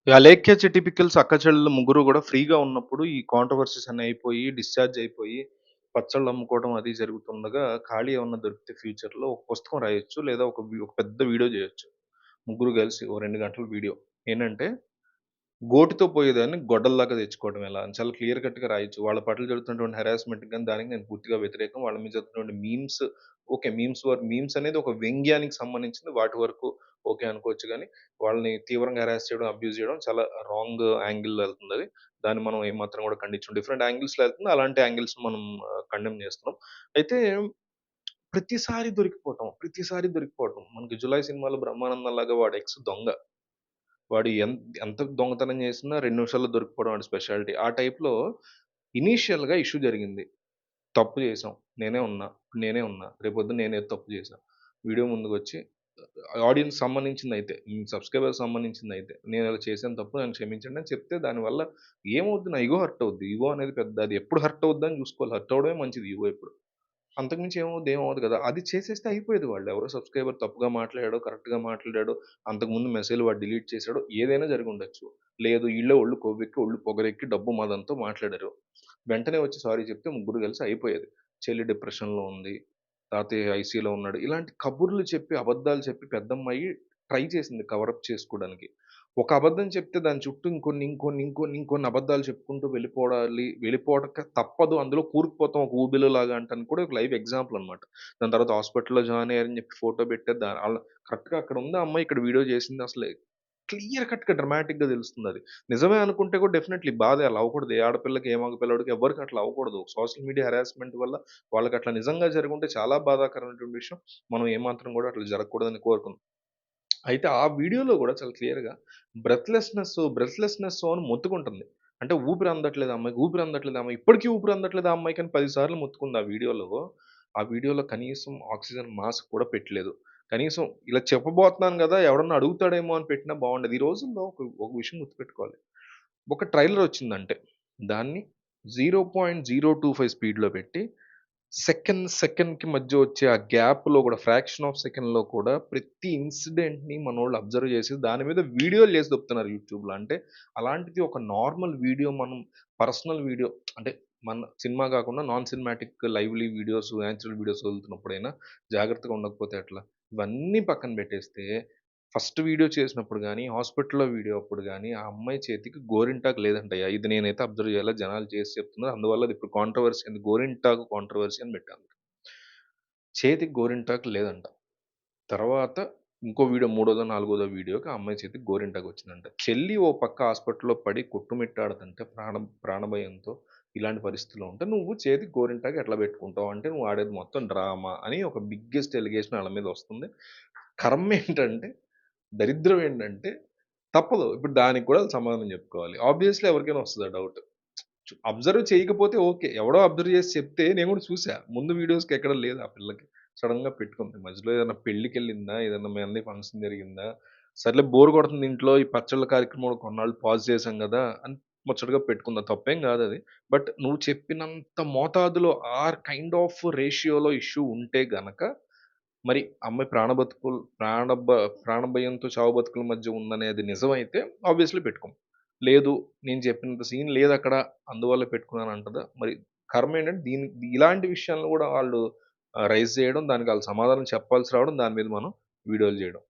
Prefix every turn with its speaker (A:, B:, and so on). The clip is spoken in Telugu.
A: ఈ అలేఖ్య టిపికల్స్ అక్క చెల్లెలు ముగ్గురు గూడా ఫ్రీగా ఉన్నప్పుడు ఈ కాంట్రోవర్సీస్ అన్నీ అయిపోయి, డిశ్చార్జ్ అయిపోయి, పచ్చళ్ళు అమ్ముకోవడం అది జరుగుతుండగా, ఖాళీ ఏమన్నా దొరికితే ఫ్యూచర్‌లో ఒక పుస్తకం రాయొచ్చు. లేదా ఒక పెద్ద వీడియో జేయొచ్చు. ముగ్గురు కలిసి ఓ 2 గంటల వీడియో. ఏంటంటే గోటితో పోయేదాన్ని గొడ్డల్దాకా తెచ్చుకోవడం ఎలా అని చాలా క్లియర్ కట్‌గా రాయొచ్చు. వాళ్ళ పట్ల జరుగుతున్నటువంటి హెరాస్మెంట్‌కి గాని, దానికి నేను పూర్తిగా వ్యతిరేకం. వాళ్ళ మీద జరుగుతున్నటువంటి మీమ్స్ ఓకే. మీమ్స్ అనేది ఒక వ్యంగ్యానికి సంబంధించింది. వాటి వరకు ఓకే అనుకోవచ్చు గానీ, వాళ్ళని తీవ్రంగా హెరాస్ చేయడం, అబ్యూజ్ చేయడం చాలా రాంగ్ యాంగిల్‌లో ఎళ్తుందది. దాన్ని మనం ఏమాత్రం గూడా ఖండించం. డిఫరెంట్ యాంగిల్స్‌లో ఎళ్తుంది. అలాంటి యాంగిల్స్‌ని మనం కండెమ్ చేస్తున్నాం. అయితే ప్రతిసారి దొరికిపోవటం. మనకి 'జులై' సినిమాలో బ్రహ్మానందం లాగా వాడి ఎక్స్ దొంగ. వాడు ఎంత దొంగతనం చేసినా 2 నిమిషాల్లో దొరికిపోవడం వాడి స్పెషాలిటీ. ఆ టైప్‌లో ఇనీషియల్‌గా ఇష్యూ జరిగింది. తప్పు చేశాం. నేనే ఉన్నా. రేపొద్దున నేనేదో తప్పు చేశా. వీడియో ముందుకొచ్చి ఆడియన్స్ సంబంధించిందయితే, సబ్‌స్క్రైబర్స్ సంబంధించిందయితే, నేనిలా చేశాను తప్పు నన్ను క్షమించండి అని చెప్తే దానివల్ల ఏమవుద్ది? నా ఇగో హర్ట్ అవుద్ది. ఇగో అనేది పెద్ద అది ఎప్పుడు హర్ట్ అవుద్దని చూసుకోవాలి. హర్ట్ అవ్వడమే మంచిది ఇగో ఎప్పుడు. అంతకు మించి ఏమవ్వదు కదా! అది చేసేస్తే అయిపోయేది. ఎవరో సబ్‌స్క్రైబర్ తప్పుగా మాట్లాడాడో, కరెక్ట్‌గా మాట్లాడాడో, అంతకుముందు మెసేజ్‌లు వాడు డిలీట్ చేసాడో ఏదైనా జరిగుండొచ్చు. లేదు ఈళ్ళే ఒళ్ళు కొవ్వెక్కి, ఒళ్ళు పొగరెక్కి, డబ్బు మదంతో మాట్లాడారు. వెంటనే వచ్చి సారీ చెప్తే ముగ్గురు కలిసి అయిపోయేది. చెల్లి డిప్రెషన్‌లో ఉంది. తాతయ్య ఐసీయూలో ఉన్నాడు. ఇలాంటి కబుర్లు చెప్పి, అబద్ధాలు చెప్పి పెద్దమ్మాయి ట్రై చేసింది కవరప్ చేసుకోవడానికి. ఒక అబద్ధం చెప్తే దాని చుట్టూ ఇంకొన్ని అబద్ధాలు చెప్పుకుంటూ వెళ్ళిపోవడక తప్పదు. అందులో కూరుకుపోతాం ఒక ఊబిలోలాగా అంటానికి కూడా ఒక లైవ్ ఎగ్జాంపుల్ అన్నమాట. దాని తర్వాత హాస్పిటల్‌లో జాయిన్ అయ్యారని చెప్పి ఫోటో పెట్టారు. కరెక్ట్‌గా అక్కడ ఉంది ఆ అమ్మాయి, ఇక్కడ వీడియో చేసింది. అసలు క్లియర్ కట్‌గా డ్రమాటిక్‌గా తెలుస్తుందది. నిజమే అనుకుంటే కూడా డెఫినైట్‌లీ బాధే అలా అవ్వకూడదు. ఏ ఆడపిల్లకి, ఏ మగ పిల్లోడికి ఎవ్వరికీ అట్లా అవ్వకూడదు. సోషల్ మీడియా హెరాస్మెంట్ వల్ల వాళ్ళకట్లా నిజంగా జరుగుంటే చాలా బాధాకరమైనటువంటి విషయం. మనం ఏమాత్రం కూడా అట్లా జరగకూడదని కోరుకుందాం. అయితే ఆ వీడియోలో గూడా చాలా క్లియర్‌గా బ్రెత్‌లెస్‌నెస్సో అని మొత్తుకుంటుంది. అంటే ఊపిరి అందట్లేదు ఆ అమ్మాయి. ఇప్పటికి ఊపిరి అందట్లేదు ఆ అమ్మాయికని 10 సార్లు మొత్తుకుంది ఆ వీడియోలో. ఆ వీడియోలో కనీసం ఆక్సిజన్ మాస్క్ కూడా పెట్టలేదు. కనీసం ఇలా చెప్పబోతున్నాను గదా! ఎవడన్నా అడుగుతాడేమో అని పెట్టినా బావుండేది. ఈ రోజుల్లో ఒక విషయం గుర్తుపెట్టుకోవాలి. ఒక ట్రైలర్ వచ్చిందంటే దాన్ని 0.025 స్పీడ్‌లో పెట్టి సెకండ్‌కి మధ్య వచ్చే ఆ గ్యాప్‌లో గూడా ఫ్రాక్షన్ ఆఫ్ సెకండ్‌లో కూడా ప్రతి ఇన్సిడెంట్‌ని మనోళ్ళు అబ్జర్వ్ చేసి దాని మీద వీడియోలు చేసి దొబ్బుతున్నారు యూట్యూబ్‌లో. అంటే అలాంటిది ఒక నార్మల్ వీడియో మనం పర్సనల్ వీడియో అంటే మన సినిమా గాకుండా non cinematic lively videos, natural videos వదులుతున్నప్పుడైనా జాగ్రత్తగా ఉండకపోతే ఎట్లా? ఇవన్నీ పక్కన పెట్టేస్తే ఫస్ట్ వీడియో చేసినప్పుడు గాని, హాస్పిటల్‌లో వీడియో అప్పుడు గాని, ఆ అమ్మాయి చేతికి గోరింటాకు లేదంటయ్య. ఇది నేనైతే అబ్జర్వ్ చేయాలా జనాలు చేసి చెప్తున్నారు. అందువల్ల అది ఇప్పుడు కాంట్రోవర్సీ అయింది. గోరింటాకు కాంట్రోవర్సీ అని పెట్టాను. చేతికి గోరింటాకు లేదంట. తర్వాత ఇంకో వీడియో మూడోదో, నాలుగోదో వీడియోకి ఆ అమ్మాయి చేతికి గోరింటాకొచ్చిందంట. చెల్లి ఓ పక్క హాస్పిటల్‌లో పడి కొట్టుమిట్టాడుతుంటే ప్రాణభయంతో ఇలాంటి పరిస్థితిలో ఉంటే, "నువ్వు చేతికి గోరింటాకు ఎట్లా పెట్టుకుంటావు?" అంటే, "నువ్వు ఆడేది మొత్తం డ్రామా" అని ఒక బిగ్గెస్ట్ ఎలిగేషన్ ఆళ్ళ మీద వస్తుంది. కర్మేంటంటే దరిద్రం ఏంటంటే తప్పదు. ఇప్పుడు దానికి కూడా సమాధానం చెప్పుకోవాలి. ఆబ్వియస్‌లీ ఎవరికైనా వస్తది ఆ డౌట్. అబ్జర్వ్ చేయకపోతే ఓకే. ఎవడో అబ్జర్వ్ చేసి చెప్తే నేను కూడా చూసా. ముందు వీడియోస్‌కి ఎక్కడ లేదు ఆ పిల్లకి. సడెన్‌గా పెట్టుకుంది. మధ్యలో ఏదైనా పెళ్ళికెళ్ళిందా? ఏదైనా మీ అన్నయ్య ఫంక్షన్ జరిగిందా? సర్లే బోర్ కొడుతుంది ఇంట్లో ఈ పచ్చళ్ళ కార్యక్రమం కొన్నాళ్ళు పాజ్ చేశాం గదా! అని ముచ్చటగా పెట్టుకుందా. తప్పేం కాదది. బట్ నువ్వు చెప్పినంత మోతాదులో కైండ్ ఆఫ్ రేషియోలో ఇష్యూ ఉంటే గనక మరి అమ్మాయి ప్రాణభయంతో చావు బతుకుల మధ్య ఉందనేది నిజమైతే ఆబ్వియస్‌లీ పెట్టుకోం. లేదు నేను చెప్పినంత సీన్ లేదక్కడ అందువల్ల పెట్టుకున్నానంటదా? మరి కర్మేంటంటే ఇలాంటి విషయాలను గూడా వాళ్ళు రైజ్ చేయడం, దానికి ఆళ్ళు సమాధానం చెప్పాల్సి రావడం, దాని మీద మనం వీడియోలు జేయడం.